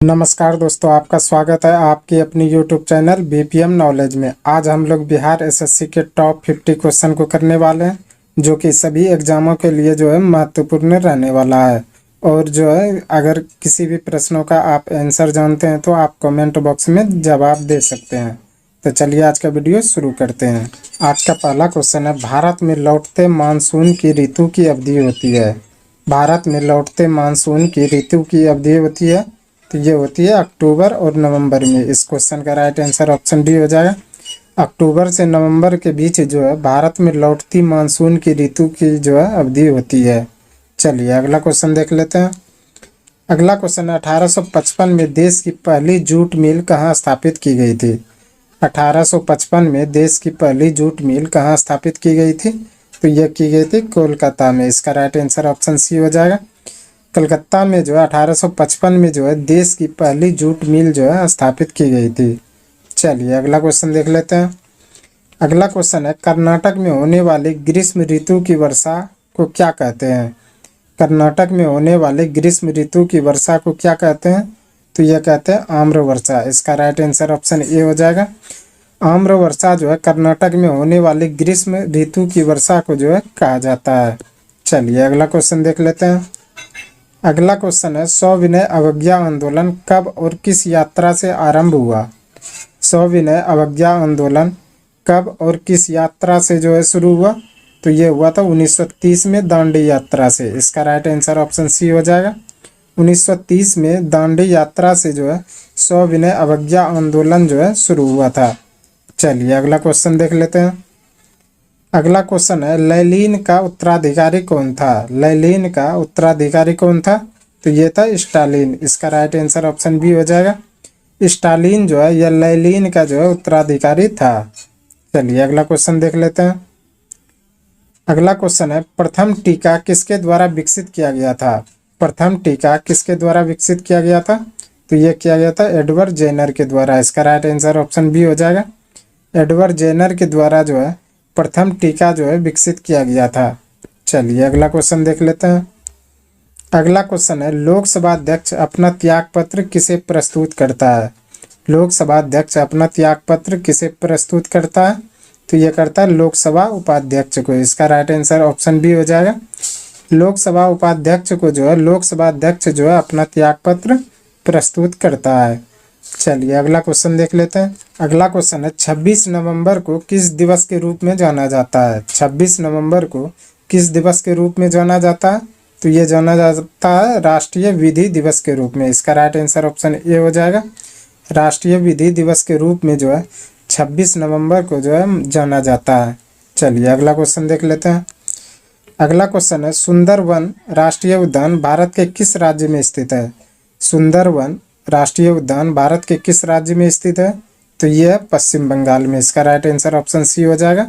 नमस्कार दोस्तों, आपका स्वागत है आपकी अपनी YouTube चैनल बीपीएम नॉलेज में। आज हम लोग बिहार एसएससी के टॉप 50 क्वेश्चन को करने वाले हैं, जो कि सभी एग्जामों के लिए जो है महत्वपूर्ण रहने वाला है। और जो है अगर किसी भी प्रश्नों का आप आंसर जानते हैं तो आप कमेंट बॉक्स में जवाब दे सकते हैं। तो चलिए आज का वीडियो शुरू करते हैं। आज का पहला क्वेश्चन है, भारत में लौटते मानसून की ऋतु की अवधि होती है। भारत में लौटते मानसून की ऋतु की अवधि होती है, तो ये होती है अक्टूबर और नवंबर में। इस क्वेश्चन का राइट आंसर ऑप्शन डी हो जाएगा। अक्टूबर से नवंबर के बीच जो है भारत में लौटती मानसून की ऋतु की जो है अवधि होती है। चलिए अगला क्वेश्चन देख लेते हैं। अगला क्वेश्चन है, 1855 में देश की पहली जूट मिल कहाँ स्थापित की गई थी। 1855 में देश की पहली जूट मिल कहाँ स्थापित की गई थी, तो यह की गई थी कोलकाता में। इसका राइट आंसर ऑप्शन सी हो जाएगा। कलकत्ता में जो है 1855 में जो है देश की पहली जूट मिल जो है स्थापित की गई थी। चलिए अगला क्वेश्चन देख लेते हैं। अगला क्वेश्चन है, कर्नाटक में होने वाली ग्रीष्म ऋतु की वर्षा को क्या कहते हैं। कर्नाटक में होने वाली ग्रीष्म ऋतु की वर्षा को क्या कहते हैं, तो यह कहते हैं आम्र वर्षा। इसका राइट आंसर ऑप्शन ए हो जाएगा। आम्र वर्षा जो है कर्नाटक में होने वाली ग्रीष्म ऋतु की वर्षा को जो है कहा जाता है। चलिए अगला क्वेश्चन देख लेते हैं। अगला क्वेश्चन है, सविनय अवज्ञा आंदोलन कब और किस यात्रा से आरंभ हुआ। सविनय अवज्ञा आंदोलन कब और किस यात्रा से जो है शुरू हुआ, तो ये हुआ था 1930 में दांडी यात्रा से। इसका राइट आंसर ऑप्शन सी हो जाएगा। 1930 में दांडी यात्रा से जो है सविनय अवज्ञा आंदोलन जो है शुरू हुआ था। चलिए अगला क्वेश्चन देख लेते हैं। अगला क्वेश्चन है, लैलीन का उत्तराधिकारी कौन था। लैलीन का उत्तराधिकारी कौन था, तो ये था स्टालिन। इसका राइट आंसर ऑप्शन बी हो जाएगा। स्टालिन जो है यह लैलीन का जो है उत्तराधिकारी था। चलिए अगला क्वेश्चन देख लेते हैं। अगला क्वेश्चन है, प्रथम टीका किसके द्वारा विकसित किया गया था। प्रथम टीका किसके द्वारा विकसित किया गया था, तो यह किया गया था एडवर्ड जेनर के द्वारा। इसका राइट आंसर ऑप्शन बी हो जाएगा। एडवर्ड जेनर के द्वारा जो है प्रथम टीका जो है विकसित किया गया था। चलिए अगला क्वेश्चन देख लेते हैं। अगला क्वेश्चन है, लोकसभा अध्यक्ष अपना त्याग पत्र किसे प्रस्तुत करता है। लोकसभा अध्यक्ष अपना त्याग पत्र किसे प्रस्तुत करता है, तो यह करता है लोकसभा उपाध्यक्ष को। इसका राइट आंसर ऑप्शन बी हो जाएगा। लोकसभा उपाध्यक्ष को जो है लोकसभा अध्यक्ष जो है अपना त्याग पत्र प्रस्तुत करता है। चलिए अगला क्वेश्चन देख लेते हैं। अगला क्वेश्चन है, 26 नवंबर को किस दिवस के रूप में जाना जाता है। 26 नवंबर को किस दिवस के रूप में जाना जाता है, तो ये जाना जाता है राष्ट्रीय विधि दिवस के रूप में। इसका राइट आंसर ऑप्शन ए हो जाएगा। राष्ट्रीय विधि दिवस के रूप में जो है 26 नवंबर को जो है जाना जाता है। चलिए अगला क्वेश्चन देख लेते हैं। अगला क्वेश्चन है, सुंदरवन राष्ट्रीय उद्यान भारत के किस राज्य में स्थित है। सुंदरवन राष्ट्रीय उद्यान भारत के किस राज्य में स्थित है, तो यह है पश्चिम बंगाल में। इसका राइट आंसर ऑप्शन सी हो जाएगा।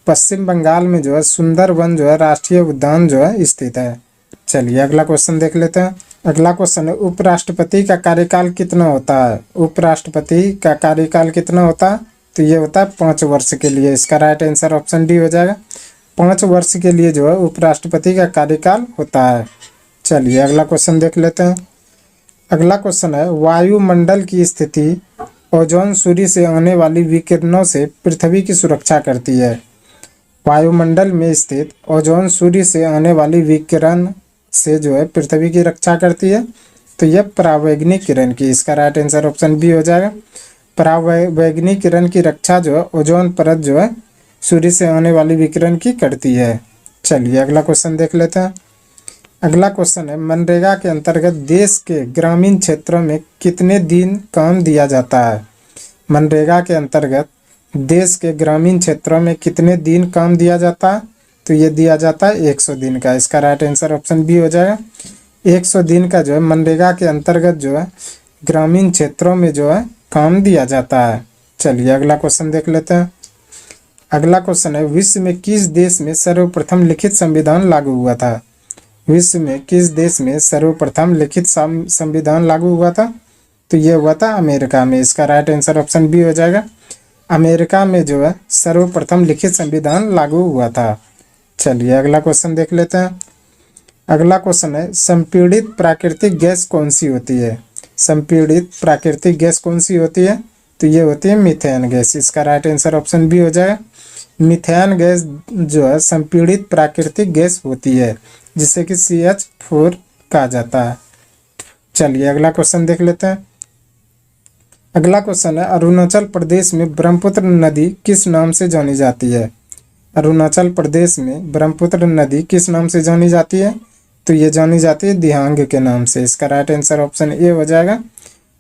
पश्चिम बंगाल में जो है सुंदरवन जो है राष्ट्रीय उद्यान जो है स्थित है। चलिए अगला क्वेश्चन देख लेते हैं। अगला क्वेश्चन है, उपराष्ट्रपति का कार्यकाल कितना होता है। उपराष्ट्रपति का कार्यकाल कितना होता है, तो ये होता है 5 वर्ष के लिए। इसका राइट आंसर ऑप्शन डी हो जाएगा। 5 वर्ष के लिए जो है उपराष्ट्रपति का कार्यकाल होता है। चलिए अगला क्वेश्चन देख लेते हैं। अगला क्वेश्चन है, वायुमंडल की स्थिति ओजोन सूर्य से आने वाली विकिरणों से पृथ्वी की सुरक्षा करती है। वायुमंडल में स्थित ओजोन सूर्य से आने वाली विकिरण से जो है पृथ्वी की रक्षा करती है, तो यह परावैंगनिक किरण की। इसका राइट आंसर ऑप्शन बी हो जाएगा। परावैंगनिक किरण की रक्षा जो है ओजोन परत जो है सूर्य से आने वाली विकिरण की करती है। चलिए अगला क्वेश्चन देख लेते हैं। अगला क्वेश्चन है, मनरेगा के अंतर्गत देश के ग्रामीण क्षेत्रों में कितने दिन काम दिया जाता है। मनरेगा के अंतर्गत देश के ग्रामीण क्षेत्रों में कितने दिन काम दिया जाता है, तो ये दिया जाता है 100 दिन का। इसका राइट आंसर ऑप्शन बी हो जाएगा। 100 दिन का जो है मनरेगा के अंतर्गत जो है ग्रामीण क्षेत्रों में जो है काम दिया जाता है। चलिए अगला क्वेश्चन देख लेते हैं। अगला क्वेश्चन है, विश्व में किस देश में सर्वप्रथम लिखित संविधान लागू हुआ था। विश्व में किस देश में सर्वप्रथम लिखित संविधान लागू हुआ था, तो यह हुआ था अमेरिका में। इसका राइट आंसर ऑप्शन बी हो जाएगा। अमेरिका में जो है सर्वप्रथम लिखित संविधान लागू हुआ था। चलिए अगला क्वेश्चन देख लेते हैं। अगला क्वेश्चन है, संपीड़ित प्राकृतिक गैस कौन सी होती है। संपीड़ित प्राकृतिक गैस कौन सी होती है? तो ये होती है मीथेन गैस। इसका राइट आंसर ऑप्शन बी हो जाएगा। मीथेन गैस जो है संपीड़ित प्राकृतिक गैस होती है, जिसे कि CH4 कहा जाता है। चलिए अगला क्वेश्चन देख लेते हैं। अगला क्वेश्चन है, अरुणाचल प्रदेश में ब्रह्मपुत्र नदी किस नाम से जानी जाती है? अरुणाचल प्रदेश में ब्रह्मपुत्र नदी किस नाम से जानी जाती है? तो ये जानी जाती है दिहांग के नाम से। इसका राइट आंसर ऑप्शन ए हो जाएगा।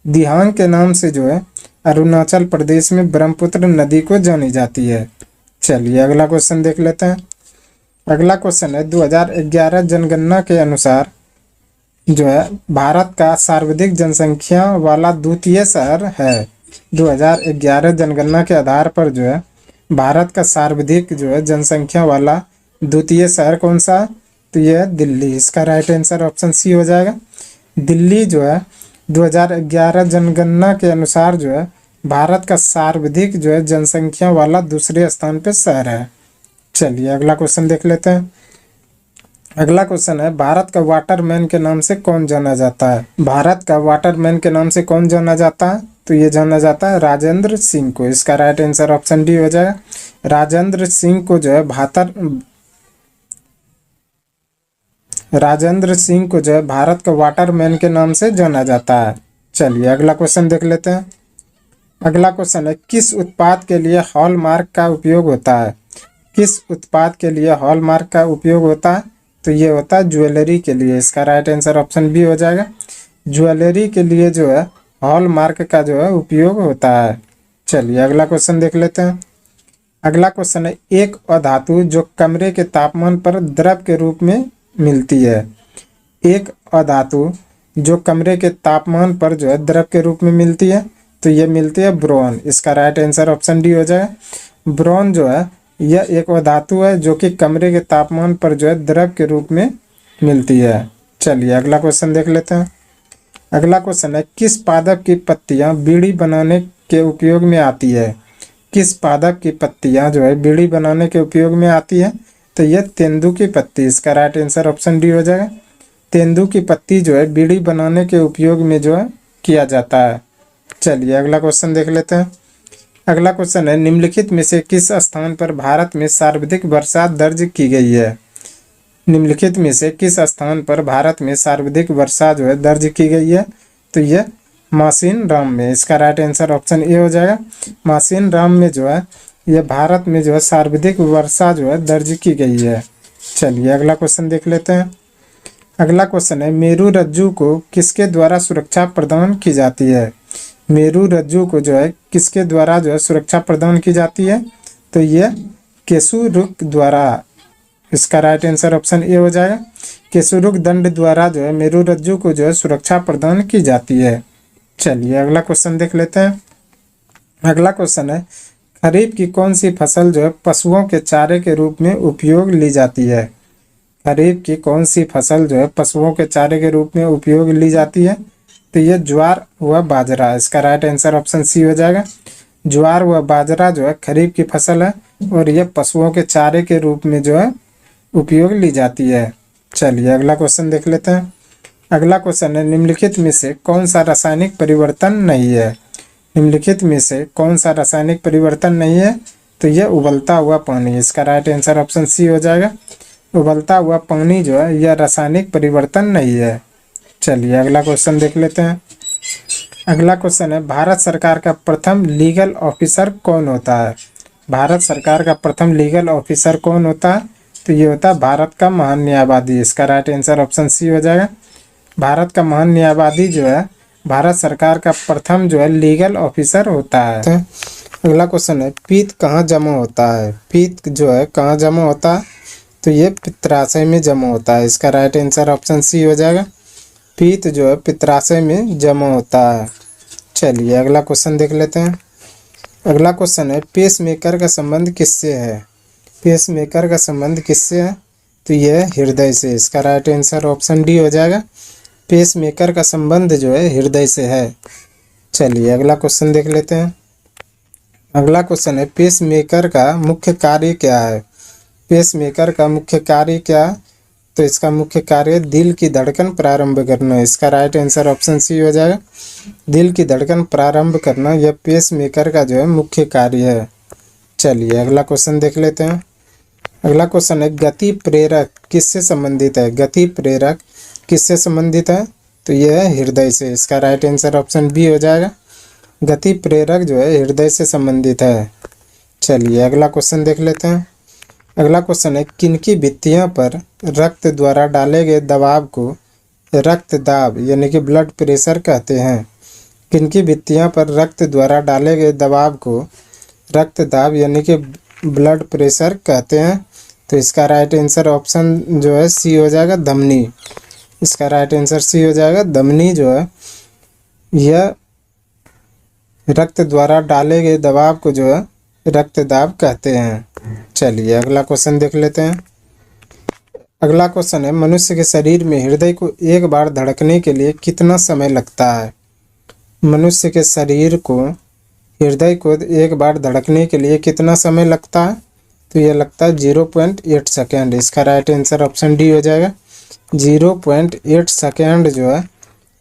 दिहांग के नाम से जो है अरुणाचल प्रदेश में ब्रह्मपुत्र नदी को जानी जाती है। चलिए अगला क्वेश्चन देख लेते हैं। अगला क्वेश्चन है, 2011 जनगणना के अनुसार जो है भारत का सर्वाधिक जनसंख्या वाला द्वितीय शहर है। 2011 जनगणना के आधार पर जो है भारत का सर्वाधिक जो है जनसंख्या वाला द्वितीय शहर कौन सा? तो यह है दिल्ली। इसका राइट आंसर ऑप्शन सी हो जाएगा। दिल्ली जो है 2011 जनगणना के अनुसार जो है भारत का सर्वाधिक जो है जनसंख्या वाला दूसरे स्थान पे शहर है। चलिए अगला क्वेश्चन देख लेते हैं। अगला क्वेश्चन है, भारत का वाटरमैन के नाम से कौन जाना जाता है? भारत का वाटरमैन के नाम से कौन जाना जाता है? तो ये जाना जाता है राजेंद्र सिंह को। इसका राइट आंसर ऑप्शन डी हो जाएगा। राजेंद्र सिंह को जो है भारत का वाटरमैन के नाम से जाना जाता है। चलिए अगला क्वेश्चन देख लेते हैं। अगला क्वेश्चन है, किस उत्पाद के लिए हॉलमार्क का उपयोग होता है? किस उत्पाद के लिए हॉलमार्क का उपयोग होता है? तो ये होता है ज्वेलरी के लिए। इसका राइट आंसर ऑप्शन बी हो जाएगा। ज्वेलरी के लिए जो है हॉलमार्क का जो है उपयोग होता है। चलिए अगला क्वेश्चन देख लेते हैं। अगला क्वेश्चन है, एक अधातु जो कमरे के तापमान पर द्रव के रूप में मिलती है। एक अधातु जो कमरे के तापमान पर जो है द्रव के रूप में मिलती है, तो ये मिलती है ब्रोन। इसका राइट आंसर ऑप्शन डी हो जाएगा। ब्रोन जो है यह एक धातु है जो कि कमरे के तापमान पर जो है द्रव के रूप में मिलती है। चलिए अगला क्वेश्चन देख लेते हैं। अगला क्वेश्चन है, किस पादप की पत्तियां बीड़ी बनाने के उपयोग में आती है? किस पादप की पत्तियां जो है बीड़ी बनाने के उपयोग में आती है? तो यह तेंदू की पत्ती। इसका राइट आंसर ऑप्शन डी हो जाएगा। तेंदू की पत्ती जो है बीड़ी बनाने के उपयोग में जो है किया जाता है। चलिए अगला क्वेश्चन देख लेते हैं। अगला क्वेश्चन है, निम्नलिखित में से किस स्थान पर भारत में सर्वाधिक वर्षा दर्ज की गई है? निम्नलिखित में से किस स्थान पर भारत में सर्वाधिक वर्षा जो है दर्ज की गई है? तो यह मासिन राम में। इसका राइट आंसर ऑप्शन ए हो जाएगा। मासिन राम में जो है यह भारत में जो है सर्वाधिक वर्षा जो है दर्ज की गई है। चलिए अगला क्वेश्चन देख लेते हैं। अगला क्वेश्चन है, मेरू रज्जु को किसके द्वारा सुरक्षा प्रदान की जाती है? मेरू रज्जु को जो है किसके द्वारा जो है सुरक्षा प्रदान की जाती है? तो यह केसुरुक द्वारा। इसका राइट आंसर ऑप्शन ए हो जाएगा। केसुरुक दंड द्वारा जो है मेरू रज्जु को जो है सुरक्षा प्रदान की जाती है। चलिए अगला क्वेश्चन देख लेते हैं। अगला क्वेश्चन है, खरीफ की कौन सी फसल जो है पशुओं के चारे के रूप में उपयोग ली जाती है? खरीफ की कौन सी फसल जो है पशुओं के चारे के रूप में उपयोग ली जाती है? तो ये ज्वार व बाजरा। इसका राइट आंसर ऑप्शन सी हो जाएगा। ज्वार व बाजरा जो है खरीफ की फसल है और यह पशुओं के चारे के रूप में जो है उपयोग ली जाती है। चलिए अगला क्वेश्चन देख लेते हैं। अगला क्वेश्चन है, निम्नलिखित में से कौन सा रासायनिक परिवर्तन नहीं है? निम्नलिखित में से कौन सा रासायनिक परिवर्तन नहीं है? तो यह उबलता हुआ पानी। इसका राइट आंसर ऑप्शन सी हो जाएगा। उबलता हुआ पानी जो है यह रासायनिक परिवर्तन नहीं है। चलिए अगला क्वेश्चन देख लेते हैं। अगला क्वेश्चन है, भारत सरकार का प्रथम लीगल ऑफिसर कौन होता है? भारत सरकार का प्रथम लीगल ऑफिसर कौन होता है? तो ये होता है भारत का महान्यायवादी। इसका राइट आंसर ऑप्शन सी हो जाएगा। भारत का महान्यायवादी जो है भारत सरकार का प्रथम जो है लीगल ऑफिसर होता है। अगला क्वेश्चन है, पीत कहाँ जमा होता है? पीत जो है कहाँ जमा होता है? तो ये पित्राशय में जमा होता है। इसका राइट आंसर ऑप्शन सी हो जाएगा। पीत जो है पित्राशय में जमा होता है। चलिए अगला क्वेश्चन देख लेते हैं। अगला क्वेश्चन है, पेस मेकर का संबंध किससे है? पेस मेकर का संबंध किससे है? तो यह हृदय से। इसका राइट आंसर ऑप्शन डी हो जाएगा। पेस मेकर का संबंध जो है हृदय से है। चलिए अगला क्वेश्चन देख लेते हैं। अगला क्वेश्चन है, पेस मेकर का मुख्य कार्य क्या है? पेस मेकर का मुख्य कार्य क्या? तो इसका मुख्य कार्य दिल की धड़कन प्रारंभ करना। इसका राइट आंसर ऑप्शन सी हो जाएगा। दिल की धड़कन प्रारंभ करना यह पेस मेकर का जो है मुख्य कार्य है। चलिए अगला क्वेश्चन देख लेते हैं। अगला क्वेश्चन है गति प्रेरक किससे संबंधित है? गति प्रेरक किससे संबंधित है? तो यह है हृदय से। इसका राइट आंसर ऑप्शन बी हो जाएगा। गति प्रेरक जो है हृदय से संबंधित है। चलिए अगला क्वेश्चन देख लेते हैं। अगला क्वेश्चन है किनकी भित्तियों पर रक्त द्वारा डाले गए दबाव को रक्तदाब यानी कि ब्लड प्रेशर कहते हैं? किनकी भित्तियों पर रक्त द्वारा डाले गए दबाव को रक्तदाब यानी कि ब्लड प्रेशर कहते हैं? तो इसका राइट आंसर ऑप्शन जो है सी हो जाएगा, धमनी। इसका राइट आंसर सी हो जाएगा। धमनी जो है यह रक्त द्वारा डाले गए दबाव को जो है रक्तदाब कहते हैं। चलिए अगला क्वेश्चन देख लेते हैं। अगला क्वेश्चन है मनुष्य के शरीर में हृदय को एक बार धड़कने के लिए कितना समय लगता है? मनुष्य के शरीर को हृदय को एक बार धड़कने के लिए कितना समय लगता है? तो यह लगता है 0.8 सेकेंड। इसका राइट आंसर ऑप्शन डी हो जाएगा। 0.8 सेकेंड जो है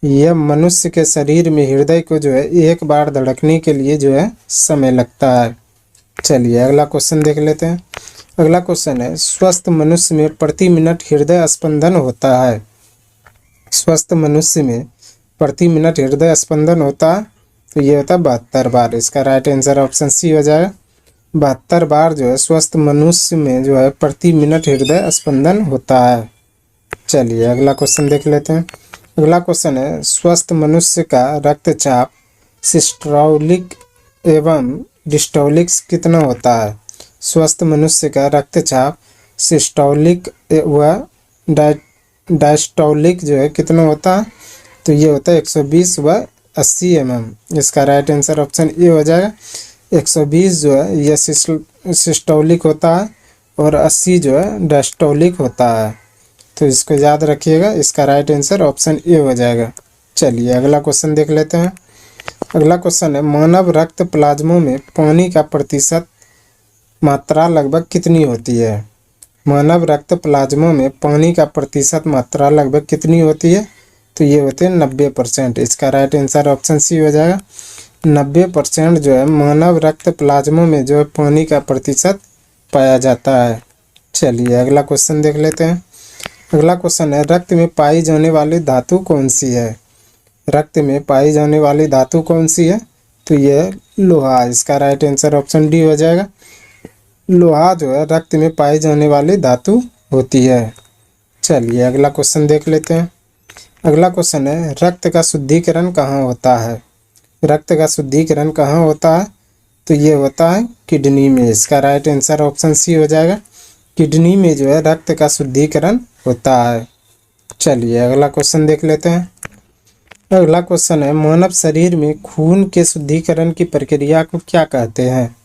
यह मनुष्य के शरीर में हृदय को जो है एक बार धड़कने के लिए जो है समय लगता है। चलिए अगला क्वेश्चन देख लेते हैं। अगला क्वेश्चन है स्वस्थ मनुष्य में प्रति मिनट हृदय स्पंदन होता है? स्वस्थ मनुष्य में प्रति मिनट हृदय स्पंदन होता है? तो ये होता है 72 बार। इसका राइट आंसर ऑप्शन सी हो जाएगा। 72 बार जो है स्वस्थ मनुष्य में जो है प्रति मिनट हृदय स्पंदन होता है। चलिए अगला क्वेश्चन देख लेते हैं। अगला क्वेश्चन है स्वस्थ मनुष्य का रक्तचाप सिस्टोलिक एवं डिस्टोलिक कितना होता है? स्वस्थ मनुष्य का रक्तचाप सिस्टोलिक व डायस्टोलिक जो है कितना होता है? तो ये होता है 120 व 80 mm। इसका राइट आंसर ऑप्शन ए हो जाएगा। 120 जो है यह सिस्टोलिक होता है और 80 जो है डायस्टोलिक होता है। तो इसको याद रखिएगा। इसका राइट आंसर ऑप्शन ए हो जाएगा। चलिए अगला क्वेश्चन देख लेते हैं। अगला क्वेश्चन है मानव रक्त प्लाज्मा में पानी का प्रतिशत मात्रा लगभग कितनी होती है? मानव रक्त प्लाज्मा में पानी का प्रतिशत मात्रा लगभग कितनी होती है? तो ये होते हैं 90%। इसका राइट आंसर ऑप्शन सी हो जाएगा। 90% जो है मानव रक्त प्लाज्मा में जो है पानी का प्रतिशत पाया जाता है। चलिए अगला क्वेश्चन देख लेते हैं। अगला क्वेश्चन है रक्त में पाई जाने वाली धातु कौन सी है? रक्त में पाई जाने वाली धातु कौन सी है? तो यह लोहा। इसका राइट आंसर ऑप्शन डी हो जाएगा। लोहा जो है रक्त में पाई जाने वाली धातु होती है। चलिए अगला क्वेश्चन देख लेते हैं। अगला क्वेश्चन है रक्त का शुद्धिकरण कहाँ होता है? रक्त का शुद्धिकरण कहाँ होता है? तो ये होता है किडनी में। इसका राइट आंसर ऑप्शन सी हो जाएगा। किडनी में जो है रक्त का शुद्धिकरण होता है। चलिए अगला क्वेश्चन देख लेते हैं। अगला क्वेश्चन है मानव शरीर में खून के शुद्धिकरण की प्रक्रिया को क्या कहते हैं?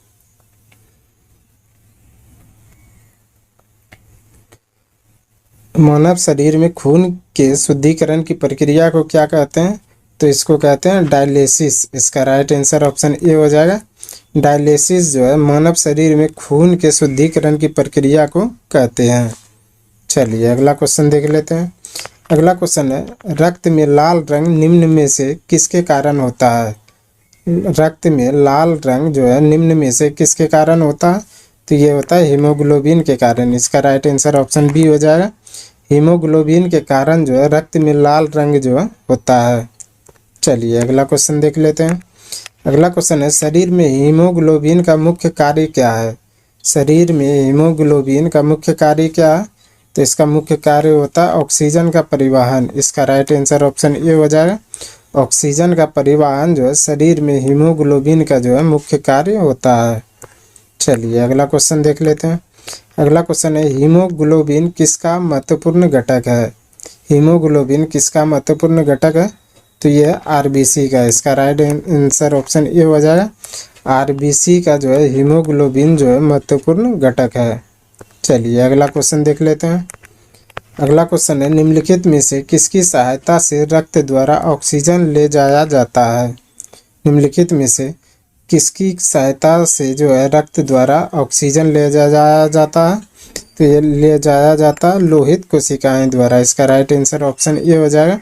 मानव शरीर में खून के शुद्धिकरण की प्रक्रिया को क्या कहते हैं? तो इसको कहते हैं डायलिसिस। इसका राइट आंसर ऑप्शन ए हो जाएगा। डायलिसिस जो है मानव शरीर में खून के शुद्धिकरण की प्रक्रिया को कहते हैं। चलिए अगला क्वेश्चन देख लेते हैं। अगला क्वेश्चन है रक्त में लाल रंग निम्न में से किसके कारण होता है? रक्त में लाल रंग जो है निम्न में से किसके कारण होता है? तो ये होता है हीमोग्लोबिन के कारण। इसका राइट आंसर ऑप्शन बी हो जाएगा। हीमोग्लोबिन के कारण जो है रक्त में लाल रंग जो है होता है। चलिए अगला क्वेश्चन देख लेते हैं। अगला क्वेश्चन है शरीर में हीमोग्लोबिन का मुख्य कार्य क्या है? शरीर में हीमोग्लोबिन का मुख्य कार्य क्या है? तो इसका मुख्य कार्य होता है ऑक्सीजन का परिवहन। इसका राइट आंसर ऑप्शन ए हो जाएगा। ऑक्सीजन का परिवहन जो है शरीर में हीमोग्लोबिन का जो है मुख्य कार्य होता है। चलिए अगला क्वेश्चन देख लेते हैं। अगला क्वेश्चन है हीमोग्लोबिन किसका महत्वपूर्ण घटक है? हीमोग्लोबिन किसका महत्वपूर्ण घटक है? तो यह आरबीसी का। इसका राइट आंसर ऑप्शन ए हो जाएगा। आरबीसी का जो है हीमोग्लोबिन जो है महत्वपूर्ण घटक है। चलिए अगला क्वेश्चन देख लेते हैं। अगला क्वेश्चन है निम्नलिखित में से किसकी सहायता से रक्त द्वारा ऑक्सीजन ले जाया जाता है? निम्नलिखित में से किसकी सहायता से जो है रक्त द्वारा ऑक्सीजन ले जाया जाता है? तो ये ले जाया जाता लोहित कोशिकाएं द्वारा। इसका राइट आंसर ऑप्शन ए हो जाएगा।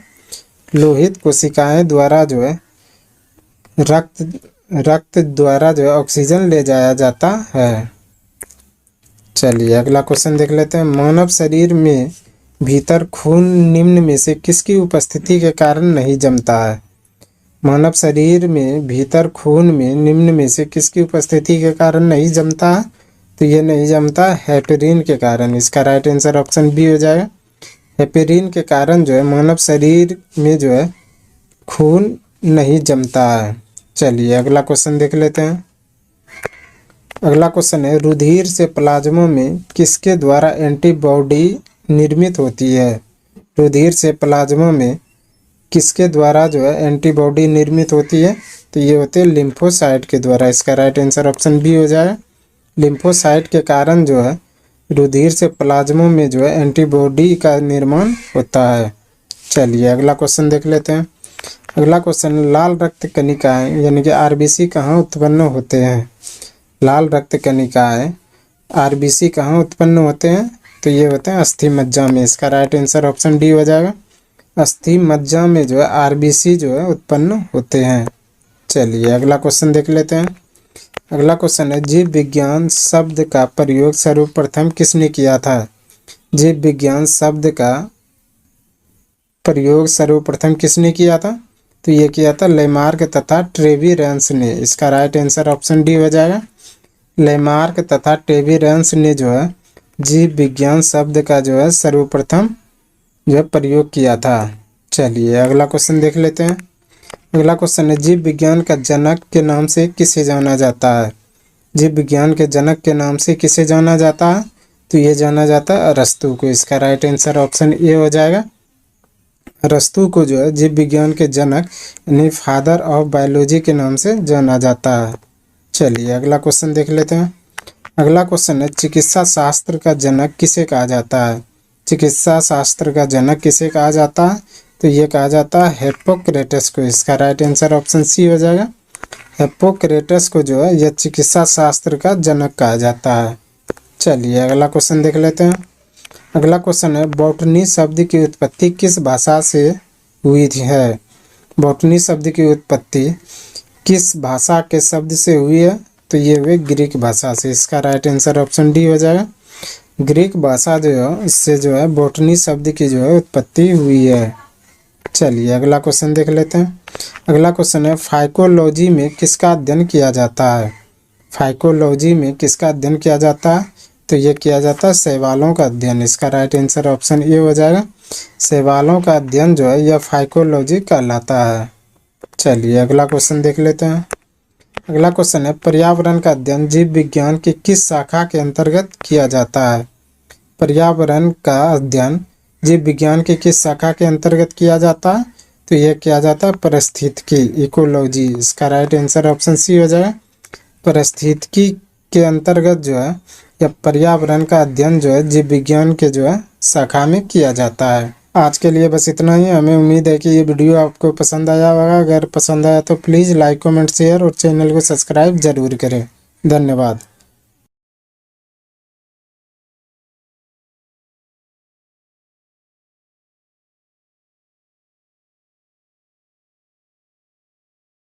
लोहित कोशिकाएं द्वारा जो है रक्त द्वारा जो है ऑक्सीजन ले जाया जाता है। चलिए अगला क्वेश्चन देख लेते हैं। मानव शरीर में भीतर खून निम्न में से किसकी उपस्थिति के कारण नहीं जमता है? मानव शरीर में भीतर खून में निम्न में से किसकी उपस्थिति के कारण नहीं जमता है? तो ये नहीं जमता हेपेरिन के कारण। इसका राइट आंसर ऑप्शन बी हो जाएगा। हेपेरिन के कारण जो है मानव शरीर में जो है खून नहीं जमता है। चलिए अगला क्वेश्चन देख लेते हैं। अगला क्वेश्चन है, रुधिर से प्लाज्मा में किसके द्वारा एंटीबॉडी निर्मित होती है? रुधिर से प्लाज्मा में किसके द्वारा जो है एंटीबॉडी निर्मित होती है? तो ये होते हैं लिम्फोसाइट के द्वारा। इसका राइट आंसर ऑप्शन बी हो जाएगा। लिम्फोसाइट के कारण जो है रुधिर से प्लाज्मा में जो है एंटीबॉडी का निर्माण होता है। चलिए अगला क्वेश्चन देख लेते हैं। अगला क्वेश्चन, लाल रक्त कणिकाएं यानी कि आरबीसी कहाँ उत्पन्न होते हैं? लाल रक्त कणिकाएं आरबीसी कहाँ उत्पन्न होते हैं? तो ये होते हैं अस्थि मज्जा में। इसका राइट आंसर ऑप्शन डी हो जाएगा। अस्थि मज्जा में जो है आरबीसी जो है उत्पन्न होते हैं। चलिए अगला क्वेश्चन देख लेते हैं। अगला क्वेश्चन है, जीव विज्ञान शब्द का प्रयोग सर्वप्रथम किसने किया था? जीव विज्ञान शब्द का प्रयोग सर्वप्रथम किसने किया था? तो ये किया था लेमार्क तथा ट्रेविरेंस ने। इसका राइट आंसर ऑप्शन डी हो जाएगा। लेमार्क तथा ट्रेविरेंस ने जो है जीव विज्ञान शब्द का जो है सर्वप्रथम जो है प्रयोग किया था। चलिए अगला क्वेश्चन देख लेते हैं। अगला क्वेश्चन है, जीव विज्ञान का जनक के नाम से किसे जाना जाता है? जीव विज्ञान के जनक के नाम से किसे जाना जाता है? तो ये जाना जाता है अरस्तु को। इसका राइट आंसर ऑप्शन ए हो जाएगा। अरस्तु को जो है जीव विज्ञान के जनक यानी फादर ऑफ बायोलॉजी के नाम से जाना जाता है। चलिए अगला क्वेश्चन देख लेते हैं। अगला क्वेश्चन है, चिकित्सा शास्त्र का जनक किसे कहा जाता है? चिकित्सा शास्त्र का जनक किसे कहा जाता है? तो ये कहा जाता है हिप्पोक्रेटस को। इसका राइट आंसर ऑप्शन सी हो जाएगा। हिप्पोक्रेटस को जो है यह चिकित्सा शास्त्र का जनक कहा जाता है। चलिए अगला क्वेश्चन देख लेते हैं। अगला क्वेश्चन है, बॉटनी शब्द की उत्पत्ति किस भाषा से हुई थी है? बॉटनी शब्द की उत्पत्ति किस भाषा के शब्द से हुई है? तो ये हुए ग्रीक भाषा से। इसका राइट आंसर ऑप्शन डी हो जाएगा। ग्रीक भाषा जो है इससे जो है बॉटनी शब्द की जो है उत्पत्ति हुई है। चलिए अगला क्वेश्चन देख लेते हैं। अगला क्वेश्चन है, फाइकोलॉजी में किसका अध्ययन किया जाता है? फाइकोलॉजी में किसका अध्ययन किया जाता है? तो ये किया जाता है शैवालों का अध्ययन। इसका राइट आंसर ऑप्शन ए हो जाएगा। शैवालों का अध्ययन जो है यह फाइकोलॉजी कहलाता है। चलिए अगला क्वेश्चन देख लेते हैं। अगला क्वेश्चन है, पर्यावरण का अध्ययन जीव विज्ञान की किस शाखा के अंतर्गत किया जाता है? पर्यावरण का अध्ययन जीव विज्ञान की किस शाखा के अंतर्गत किया जाता है? तो यह किया जाता है पारिस्थितिकी, इकोलॉजी। इसका राइट आंसर ऑप्शन सी हो जाएगा। पारिस्थितिकी के अंतर्गत जो है या पर्यावरण का अध्ययन जो है जीव विज्ञान के जो है शाखा में किया जाता है। आज के लिए बस इतना ही। हमें उम्मीद है कि ये वीडियो आपको पसंद आया होगा। अगर पसंद आया तो प्लीज़ लाइक कमेंट शेयर और चैनल को सब्सक्राइब जरूर करें। धन्यवाद।